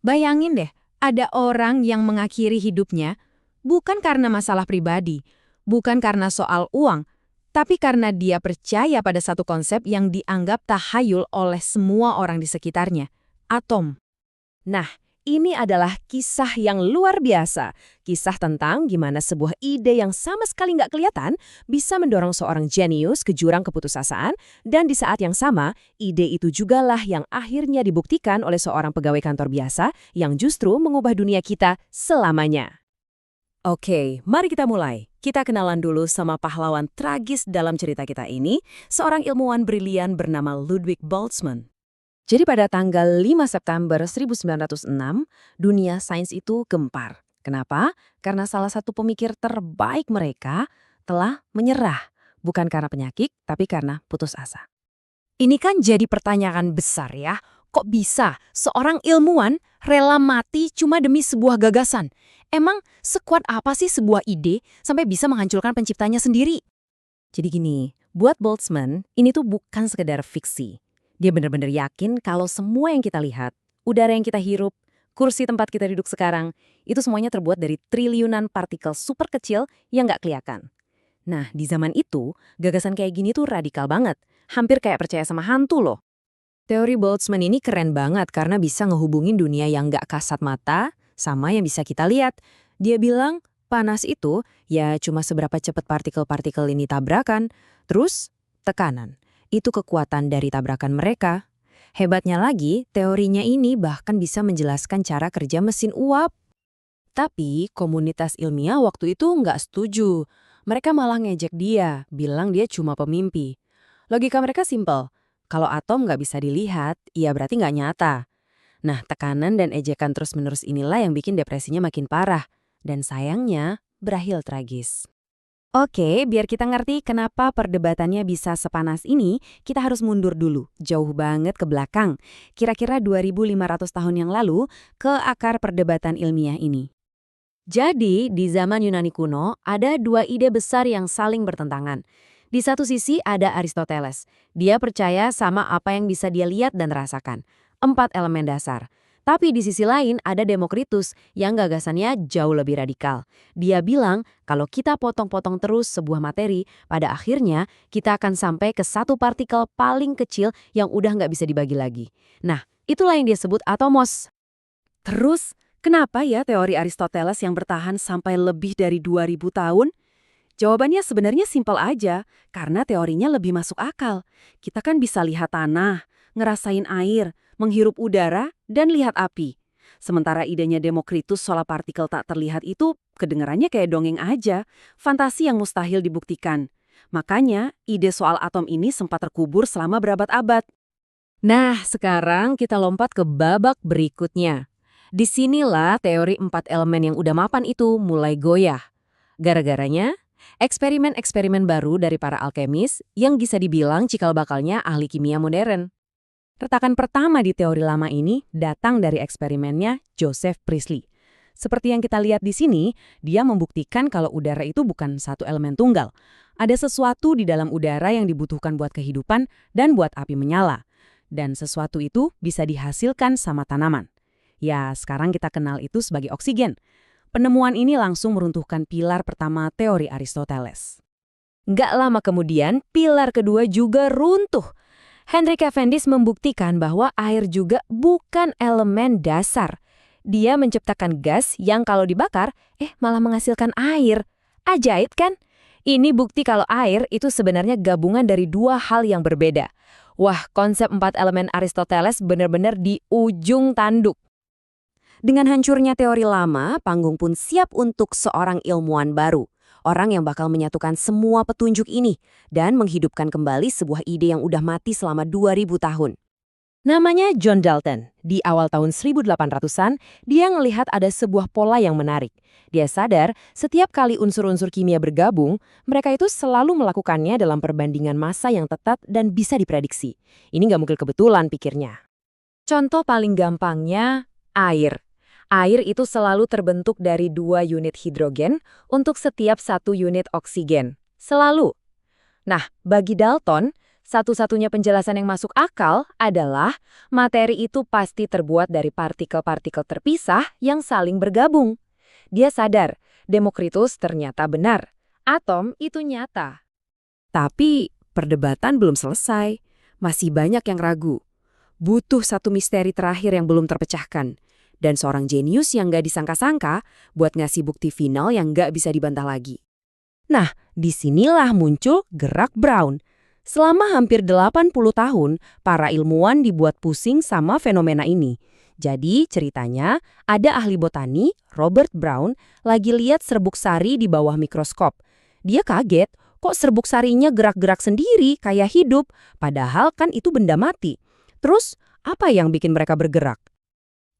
Bayangin deh, ada orang yang mengakhiri hidupnya bukan karena masalah pribadi, bukan karena soal uang, tapi karena dia percaya pada satu konsep yang dianggap tahayul oleh semua orang di sekitarnya, atom. Nah, ini adalah kisah yang luar biasa. Kisah tentang gimana sebuah ide yang sama sekali nggak kelihatan bisa mendorong seorang jenius ke jurang keputusasaan, dan di saat yang sama, ide itu jugalah yang akhirnya dibuktikan oleh seorang pegawai kantor biasa yang justru mengubah dunia kita selamanya. Oke, mari kita mulai. Kita kenalan dulu sama pahlawan tragis dalam cerita kita ini, seorang ilmuwan brilian bernama Ludwig Boltzmann. Jadi pada tanggal 5 September 1906, dunia sains itu gempar. Kenapa? Karena salah satu pemikir terbaik mereka telah menyerah. Bukan karena penyakit, tapi karena putus asa. Ini kan jadi pertanyaan besar ya, kok bisa seorang ilmuwan rela mati cuma demi sebuah gagasan? Emang sekuat apa sih sebuah ide sampai bisa menghancurkan penciptanya sendiri? Jadi gini, buat Boltzmann, ini tuh bukan sekedar fiksi. Dia benar-benar yakin kalau semua yang kita lihat, udara yang kita hirup, kursi tempat kita duduk sekarang, itu semuanya terbuat dari triliunan partikel super kecil yang nggak kelihatan. Nah, di zaman itu, gagasan kayak gini tuh radikal banget. Hampir kayak percaya sama hantu loh. Teori Boltzmann ini keren banget karena bisa ngehubungin dunia yang nggak kasat mata sama yang bisa kita lihat. Dia bilang, panas itu ya cuma seberapa cepat partikel-partikel ini tabrakan, terus tekanan. Itu kekuatan dari tabrakan mereka. Hebatnya lagi, teorinya ini bahkan bisa menjelaskan cara kerja mesin uap. Tapi komunitas ilmiah waktu itu nggak setuju. Mereka malah ngejek dia, bilang dia cuma pemimpi. Logika mereka simpel. Kalau atom nggak bisa dilihat, ya berarti nggak nyata. Nah, tekanan dan ejekan terus-menerus inilah yang bikin depresinya makin parah. Dan sayangnya, berakhir tragis. Oke, biar kita ngerti kenapa perdebatannya bisa sepanas ini, kita harus mundur dulu, jauh banget ke belakang. Kira-kira 2500 tahun yang lalu, ke akar perdebatan ilmiah ini. Jadi, di zaman Yunani kuno, ada dua ide besar yang saling bertentangan. Di satu sisi ada Aristoteles. Dia percaya sama apa yang bisa dia lihat dan rasakan. 4 elemen dasar. Tapi di sisi lain ada Demokritus yang gagasannya jauh lebih radikal. Dia bilang kalau kita potong-potong terus sebuah materi, pada akhirnya kita akan sampai ke satu partikel paling kecil yang udah nggak bisa dibagi lagi. Nah, itulah yang dia sebut atomos. Terus, kenapa ya teori Aristoteles yang bertahan sampai lebih dari 2000 tahun? Jawabannya sebenarnya simpel aja, karena teorinya lebih masuk akal. Kita kan bisa lihat tanah, ngerasain air, menghirup udara, dan lihat api. Sementara idenya Demokritus soal partikel tak terlihat itu kedengarannya kayak dongeng aja, fantasi yang mustahil dibuktikan. Makanya, ide soal atom ini sempat terkubur selama berabad-abad. Nah, sekarang kita lompat ke babak berikutnya. Disinilah teori 4 elemen yang udah mapan itu mulai goyah. Gara-garanya, eksperimen-eksperimen baru dari para alkemis yang bisa dibilang cikal bakalnya ahli kimia modern. Retakan pertama di teori lama ini datang dari eksperimennya Joseph Priestley. Seperti yang kita lihat di sini, dia membuktikan kalau udara itu bukan satu elemen tunggal. Ada sesuatu di dalam udara yang dibutuhkan buat kehidupan dan buat api menyala. Dan sesuatu itu bisa dihasilkan sama tanaman. Ya, sekarang kita kenal itu sebagai oksigen. Penemuan ini langsung meruntuhkan pilar pertama teori Aristoteles. Nggak lama kemudian, pilar kedua juga runtuh. Henry Cavendish membuktikan bahwa air juga bukan elemen dasar. Dia menciptakan gas yang kalau dibakar, malah menghasilkan air. Ajaib kan? Ini bukti kalau air itu sebenarnya gabungan dari dua hal yang berbeda. Wah, konsep 4 elemen Aristoteles benar-benar di ujung tanduk. Dengan hancurnya teori lama, panggung pun siap untuk seorang ilmuwan baru. Orang yang bakal menyatukan semua petunjuk ini dan menghidupkan kembali sebuah ide yang udah mati selama 2000 tahun. Namanya John Dalton. Di awal tahun 1800-an, dia ngelihat ada sebuah pola yang menarik. Dia sadar setiap kali unsur-unsur kimia bergabung, mereka itu selalu melakukannya dalam perbandingan massa yang tetat dan bisa diprediksi. Ini nggak mungkin kebetulan, pikirnya. Contoh paling gampangnya, air. Air itu selalu terbentuk dari 2 unit hidrogen untuk setiap 1 unit oksigen. Selalu. Nah, bagi Dalton, Satu-satunya penjelasan yang masuk akal adalah materi itu pasti terbuat dari partikel-partikel terpisah yang saling bergabung. Dia sadar, Demokritus ternyata benar. Atom itu nyata. Tapi perdebatan belum selesai. Masih banyak yang ragu. Butuh satu misteri terakhir yang belum terpecahkan. Dan seorang jenius yang nggak disangka-sangka buat ngasih bukti final yang nggak bisa dibantah lagi. Nah, disinilah muncul gerak Brown. Selama hampir 80 tahun, para ilmuwan dibuat pusing sama fenomena ini. Jadi ceritanya, ada ahli botani, Robert Brown, lagi lihat serbuk sari di bawah mikroskop. Dia kaget, kok serbuk sarinya gerak-gerak sendiri, kayak hidup, padahal kan itu benda mati. Terus, apa yang bikin mereka bergerak?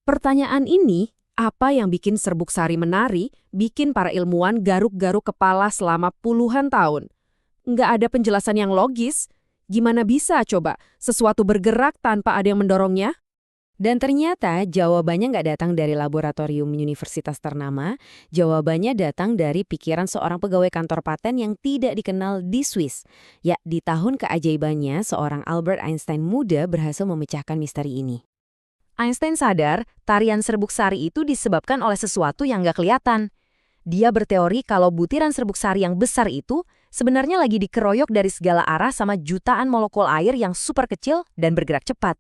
Pertanyaan ini, apa yang bikin serbuk sari menari, bikin para ilmuwan garuk-garuk kepala selama puluhan tahun. Nggak ada penjelasan yang logis. Gimana bisa coba sesuatu bergerak tanpa ada yang mendorongnya? Dan ternyata jawabannya nggak datang dari laboratorium universitas ternama, jawabannya datang dari pikiran seorang pegawai kantor paten yang tidak dikenal di Swiss. Ya, di tahun keajaibannya, seorang Albert Einstein muda berhasil memecahkan misteri ini. Einstein sadar tarian serbuk sari itu disebabkan oleh sesuatu yang nggak kelihatan. Dia berteori kalau butiran serbuk sari yang besar itu sebenarnya lagi dikeroyok dari segala arah sama jutaan molekul air yang super kecil dan bergerak cepat.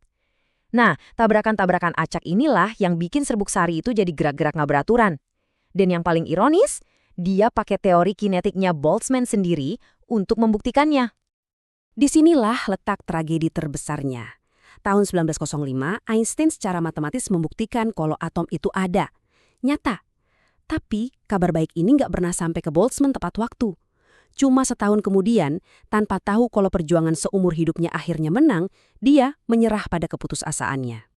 Nah, tabrakan-tabrakan acak inilah yang bikin serbuk sari itu jadi gerak-gerak nggak beraturan. Dan yang paling ironis, dia pakai teori kinetiknya Boltzmann sendiri untuk membuktikannya. Disinilah letak tragedi terbesarnya. Tahun 1905, Einstein secara matematis membuktikan kalau atom itu ada. Nyata. Tapi kabar baik ini nggak pernah sampai ke Boltzmann tepat waktu. Cuma setahun kemudian, tanpa tahu kalau perjuangan seumur hidupnya akhirnya menang, dia menyerah pada keputusasaannya.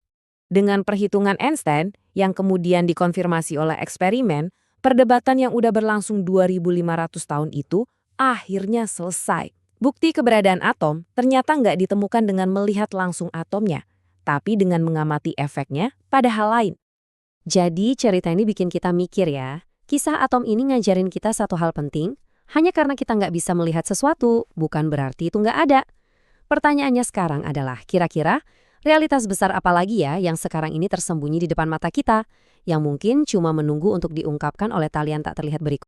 Dengan perhitungan Einstein, yang kemudian dikonfirmasi oleh eksperimen, perdebatan yang udah berlangsung 2500 tahun itu akhirnya selesai. Bukti keberadaan atom ternyata nggak ditemukan dengan melihat langsung atomnya, tapi dengan mengamati efeknya pada hal lain. Jadi cerita ini bikin kita mikir ya, kisah atom ini ngajarin kita satu hal penting, hanya karena kita nggak bisa melihat sesuatu, bukan berarti itu nggak ada. Pertanyaannya sekarang adalah, kira-kira realitas besar apa lagi ya yang sekarang ini tersembunyi di depan mata kita, yang mungkin cuma menunggu untuk diungkapkan oleh talian tak terlihat berikut?